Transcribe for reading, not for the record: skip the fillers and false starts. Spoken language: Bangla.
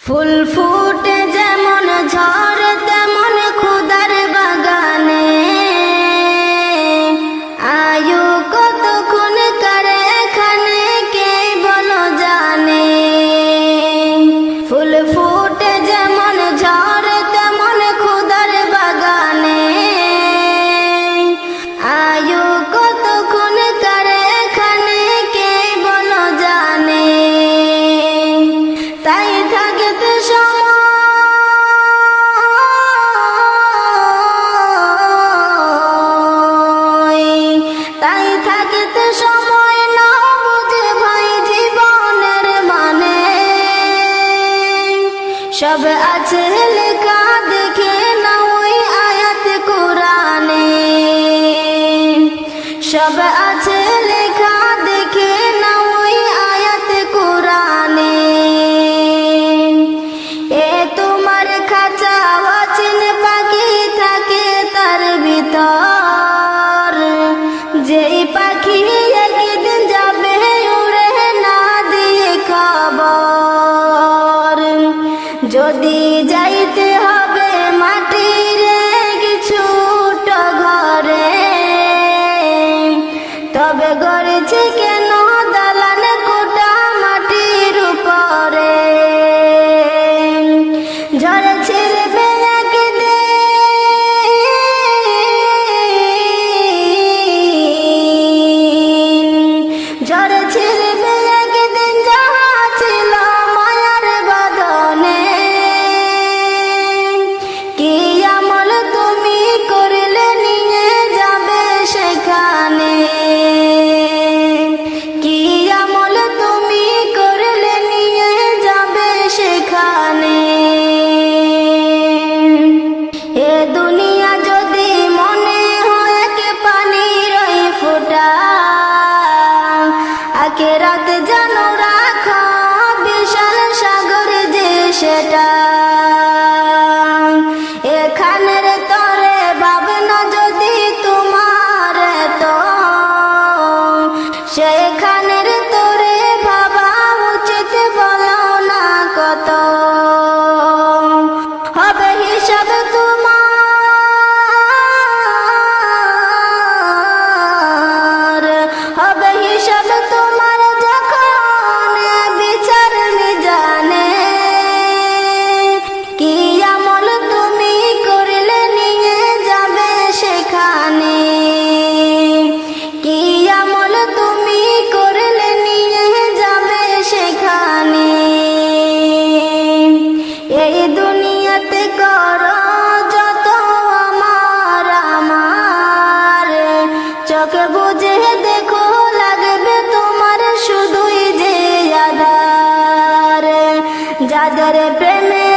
ফুল ফুটে যেমন ঝড় তেমন খুদার বাগানে, আয়ু কতক্ষণ কারে এখানে কে বলো জানে। ফুল ফুটে যেমন ঝড় তেমন খুদার বাগানে, আয়ু কতক্ষণ কারে এখানে কে বলো জানে। তাই থাকতে সময় না বুঝে ভাই জীবনের মানে, সব আছে লেখা দেখে না ওই আয়াত কোরআনে। সব আছে লেখা দেখে না ওই আয়াত কোরআনে। এ তোমার খাঁচা অচিন পাখি থাকে তার ভিতর, যেই পাখি একদিন যাবে উড়ে না দিয়ে খবর। যদি যাইতে হবে মাটির কিছুট ঘরে, তবে গড়েছে কেন দালান কোটা মাটির উপরে। ঝড়ে ছিড়বে একদিন, ঝড়ে ছিড়বে একদিন যাহা ছিল মায়ার বাঁধনে। কি আমল তুমি করলে নিয়ে যাবে সেখানে, কি আমল তুমি করলে নিয়ে যাবে সেখানে। এ দুনিয়া যদি মনে হয় কে পানির ওই ফোঁটা, আখিরাত জানো রাখো বিশাল সাগর যে সেটা। এখানের তরে ভাবনা যদি তোমার তো, সেখানের তরে ভাবা উচিত বলো না কত। হবে হিসাব তোমার, হবে হিসাব তোমার যখন বিচার মিজানে। কি আমল তুমি করলে নিয়ে যাবে সেখানে, কি আমল তুমি করলে নিয়ে যাবে সেখানে। এই দুনিয়াতে করো যত আমার আমার, চোখে বুঝে দেখো লাগবে তোমার শুধুই যে আধার। যাদের প্রেমে